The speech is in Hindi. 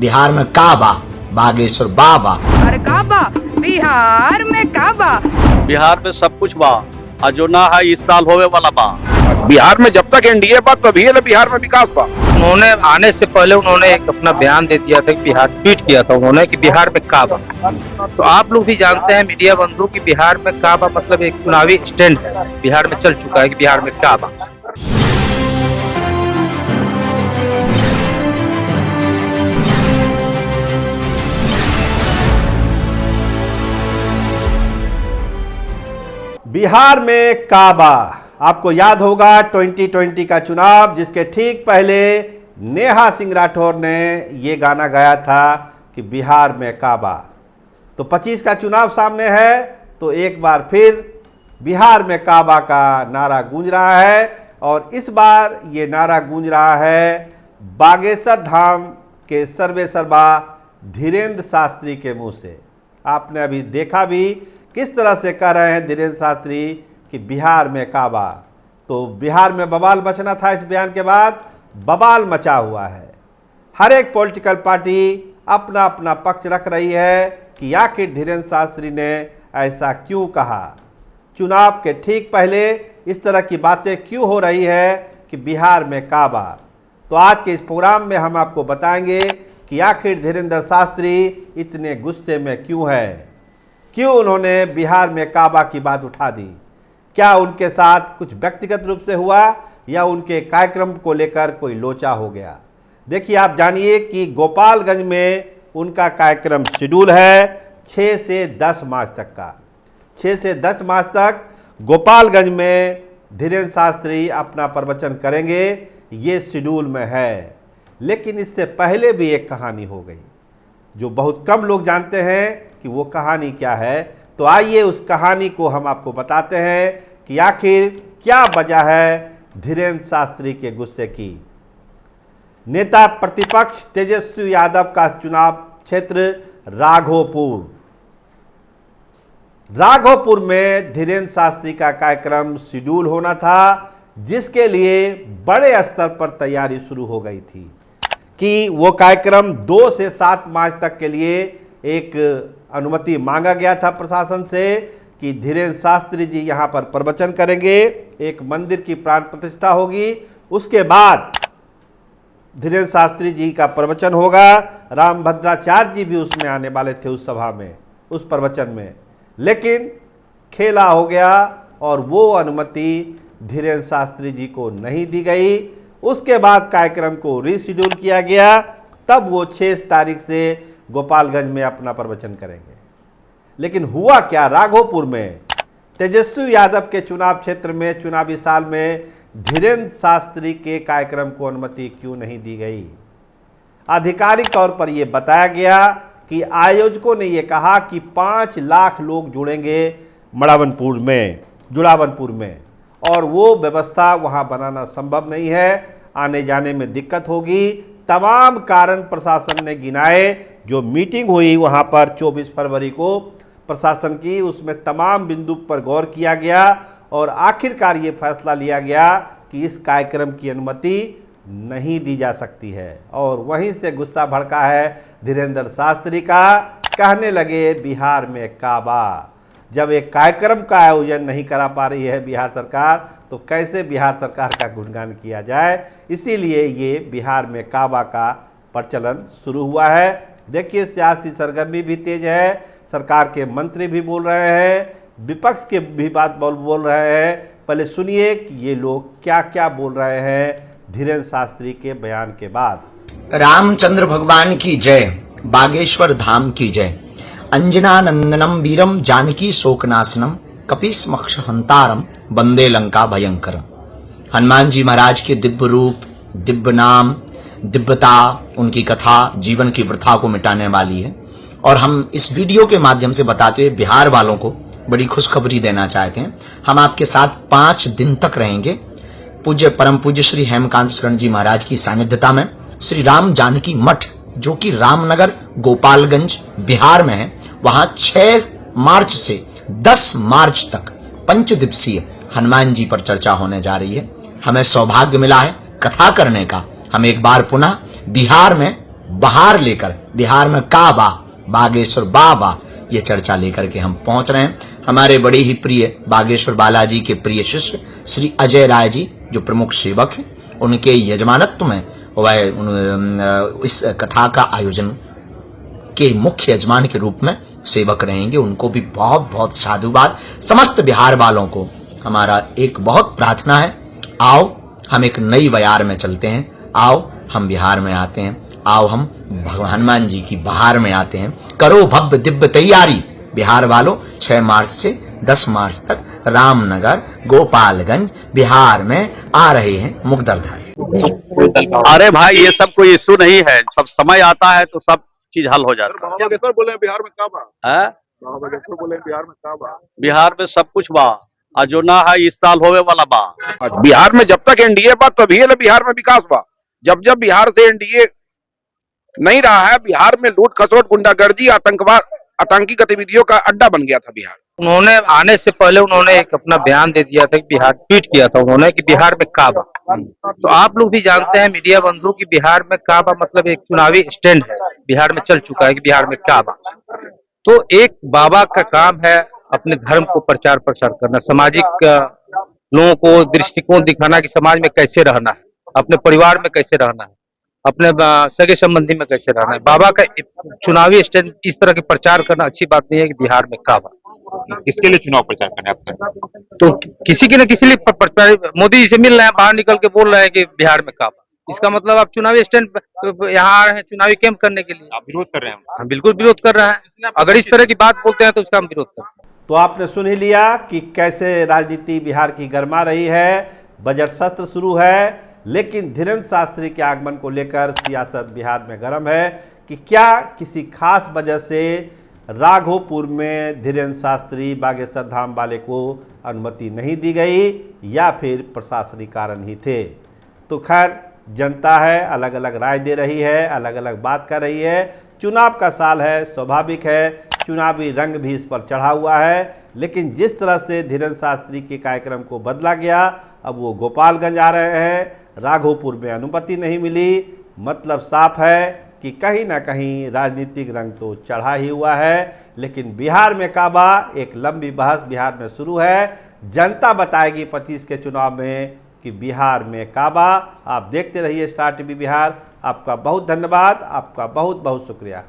बिहार में काबा, बागेश्वर बाबा। अरे काबा बिहार में काबा, बिहार में सब कुछ बा और जो ना है इस साल होवे वाला बा। बिहार में जब तक एनडीए बा तभी बिहार में विकास बा। उन्होंने आने से पहले उन्होंने एक अपना बयान दे दिया था कि बिहार ट्वीट किया था उन्होंने कि बिहार में काबा। तो आप लोग भी जानते हैं मीडिया बंधु कि बिहार में काबा मतलब एक चुनावी स्टैंड है, बिहार में चल चुका है कि बिहार में काबा। बिहार में काबा। आपको याद होगा 2020 का चुनाव, जिसके ठीक पहले नेहा सिंह राठौर ने ये गाना गाया था कि बिहार में काबा। तो 25 का चुनाव सामने है, तो एक बार फिर बिहार में काबा का नारा गूंज रहा है। और इस बार ये नारा गूंज रहा है बागेश्वर धाम के सर्वे सर्वा धीरेन्द्र शास्त्री के मुंह से। आपने अभी देखा भी किस तरह से कह रहे हैं धीरेन्द्र शास्त्री कि बिहार में काबा। तो बिहार में बवाल मचना था, इस बयान के बाद बवाल मचा हुआ है। हर एक पॉलिटिकल पार्टी अपना अपना पक्ष रख रही है कि आखिर धीरेन्द्र शास्त्री ने ऐसा क्यों कहा। चुनाव के ठीक पहले इस तरह की बातें क्यों हो रही है कि बिहार में काबा। तो आज के इस प्रोग्राम में हम आपको बताएंगे कि आखिर धीरेन्द्र शास्त्री इतने गुस्से में क्यों है, क्यों उन्होंने बिहार में काबा की बात उठा दी। क्या उनके साथ कुछ व्यक्तिगत रूप से हुआ या उनके कार्यक्रम को लेकर कोई लोचा हो गया। देखिए, आप जानिए कि गोपालगंज में उनका कार्यक्रम शेड्यूल है 6 से 10 मार्च तक का। 6 से 10 मार्च तक गोपालगंज में धीरेन्द्र शास्त्री अपना प्रवचन करेंगे, ये शेड्यूल में है। लेकिन इससे पहले भी एक कहानी हो गई जो बहुत कम लोग जानते हैं कि वो कहानी क्या है। तो आइए उस कहानी को हम आपको बताते हैं कि आखिर क्या वजह है धीरेन्द्र शास्त्री के गुस्से की। नेता प्रतिपक्ष तेजस्वी यादव का चुनाव क्षेत्र राघोपुर में धीरेन्द्र शास्त्री का कार्यक्रम शेड्यूल होना था, जिसके लिए बड़े स्तर पर तैयारी शुरू हो गई थी कि वो कार्यक्रम 2 से 7 मार्च तक के लिए एक अनुमति मांगा गया था प्रशासन से कि धीरेन्द्र शास्त्री जी यहाँ पर प्रवचन करेंगे, एक मंदिर की प्राण प्रतिष्ठा होगी, उसके बाद धीरेन्द्र शास्त्री जी का प्रवचन होगा। रामभद्राचार्य जी भी उसमें आने वाले थे उस सभा में, उस प्रवचन में। लेकिन खेला हो गया और वो अनुमति धीरेन्द्र शास्त्री जी को नहीं दी गई। उसके बाद कार्यक्रम को रीशेड्यूल किया गया, तब वो 6 तारीख से गोपालगंज में अपना प्रवचन करेंगे। लेकिन हुआ क्या, राघोपुर में तेजस्वी यादव के चुनाव क्षेत्र में चुनावी साल में धीरेन्द्र शास्त्री के कार्यक्रम को अनुमति क्यों नहीं दी गई। आधिकारिक तौर पर यह बताया गया कि आयोजकों ने यह कहा कि 5 लाख लोग जुड़ेंगे जुड़ावनपुर में, और वो व्यवस्था वहां बनाना संभव नहीं है, आने जाने में दिक्कत होगी। तमाम कारण प्रशासन ने गिनाए। जो मीटिंग हुई वहां पर 24 फरवरी को प्रशासन की, उसमें तमाम बिंदु पर गौर किया गया और आखिरकार ये फैसला लिया गया कि इस कार्यक्रम की अनुमति नहीं दी जा सकती है। और वहीं से गुस्सा भड़का है धीरेन्द्र शास्त्री का। कहने लगे बिहार में काबा। जब एक कार्यक्रम का आयोजन नहीं करा पा रही है बिहार सरकार, तो कैसे बिहार सरकार का गुणगान किया जाए। इसीलिए ये बिहार में काबा का प्रचलन शुरू हुआ है। देखिए, सियासी सरगर्मी भी तेज है, सरकार के मंत्री भी बोल रहे हैं, विपक्ष के भी बात बोल रहे हैं। पहले सुनिए कि ये लोग क्या क्या बोल रहे हैं धीरेन्द्र शास्त्री के बयान के बाद। रामचंद्र भगवान की जय, बागेश्वर धाम की जय। अंजना नंदनम वीरम जानकी शोकनाशनम कपिस्मक्ष हंतारम वंदे लंका भयंकरम। हनुमान जी महाराज के दिव्य रूप, दिव्य नाम, दिव्यता, उनकी कथा जीवन की वृथा को मिटाने वाली है। और हम इस वीडियो के माध्यम से बताते हुए बिहार वालों को बड़ी खुशखबरी देना चाहते हैं। हम आपके साथ 5 दिन तक रहेंगे पूज्य परम पूज्य श्री हेमकांत शरण जी महाराज की सानिध्यता में। श्री राम जानकी मठ, जो कि रामनगर गोपालगंज बिहार में है, वहां 6 मार्च से 10 मार्च तक 5 दिवसीय हनुमान जी पर चर्चा होने जा रही है। हमें सौभाग्य मिला है कथा करने का। हम एक बार पुनः बिहार में बहार लेकर, बिहार में काबा, बागेश्वर बाबा, ये चर्चा लेकर के हम पहुंच रहे हैं। हमारे बड़े ही प्रिय बागेश्वर बालाजी के प्रिय शिष्य श्री अजय राय जी, जो प्रमुख सेवक हैं, उनके यजमानत्व में वह इस कथा का आयोजन के मुख्य यजमान के रूप में सेवक रहेंगे। उनको भी बहुत बहुत साधुवाद। समस्त बिहार वालों को हमारा एक बहुत प्रार्थना है, आओ हम एक नई बयार में चलते हैं, आओ हम बिहार में आते हैं, आओ हम भगवान हनुमान जी की बहार में आते हैं। करो भव्य दिव्य तैयारी बिहार वालों। 6 मार्च से 10 मार्च तक रामनगर, गोपालगंज, बिहार में आ रहे हैं मुकदरधारी। अरे भाई ये सब कोई इश्यू नहीं है, सब समय आता है तो सब चीज हल हो जाता है। बागेश्वर बोले बिहार में काबा, हैं? बागेश्वर बोले बिहार में काबा। बिहार में सब कुछ बा, और जो ना है इस साल होवे वाला बा। बिहार में जब तक एनडीए बा तभी ले बिहार में विकास बा। जब जब बिहार से एनडीए नहीं रहा है, बिहार में लूट खसोट, गुंडागर्दी, आतंकवाद, आतंकी गतिविधियों का अड्डा बन गया था बिहार। उन्होंने आने से पहले उन्होंने एक अपना बयान दे दिया था कि बिहार, ट्वीट किया था उन्होंने कि बिहार में काबा। तो आप लोग भी जानते हैं मीडिया बंधु कि बिहार में काबा मतलब एक चुनावी स्टैंड है, बिहार में चल चुका है कि बिहार में काबा। तो एक बाबा का काम है अपने धर्म को प्रचार प्रसार करना, सामाजिक लोगों को दृष्टिकोण दिखाना कि समाज में कैसे रहना है, अपने परिवार में कैसे रहना है, अपने सगे संबंधी में कैसे रहना है। बाबा का चुनावी स्टैंड इस तरह के प्रचार करना अच्छी बात नहीं है कि बिहार में काबा। किसके लिए चुनाव प्रचार करना है आपका? तो किसी के न किसी लिए मोदी जी से मिल रहे हैं, बाहर निकल के बोल रहे हैं कि बिहार में काबा। इसका मतलब आप चुनावी स्टैंड यहाँ आ रहे हैं चुनावी कैंप करने के लिए। आप विरोध कर रहे हैं? हम बिल्कुल विरोध कर रहे हैं। अगर इस तरह की बात बोलते हैं तो उसका हम विरोध करते हैं। तो आपने सुन ही लिया कि कैसे राजनीति बिहार की गरमा रही है। बजट सत्र शुरू है, लेकिन धीरेन्द्र शास्त्री के आगमन को लेकर सियासत बिहार में गर्म है कि क्या किसी खास वजह से राघोपुर में धीरेन्द्र शास्त्री बागेश्वर धाम वाले को अनुमति नहीं दी गई या फिर प्रशासनिक कारण ही थे। तो खैर जनता है, अलग अलग राय दे रही है, अलग अलग बात कर रही है। चुनाव का साल है, स्वाभाविक है, चुनावी रंग भी इस पर चढ़ा हुआ है। लेकिन जिस तरह से धीरेन्द्र शास्त्री के कार्यक्रम को बदला गया, अब वो गोपालगंज आ रहे हैं, राघोपुर में अनुमति नहीं मिली, मतलब साफ है कि कहीं ना कहीं राजनीतिक रंग तो चढ़ा ही हुआ है। लेकिन बिहार में काबा, एक लंबी बहस बिहार में शुरू है। जनता बताएगी 25 के चुनाव में कि बिहार में काबा। आप देखते रहिए स्टार टीवी बिहार। आपका बहुत धन्यवाद, आपका बहुत बहुत शुक्रिया।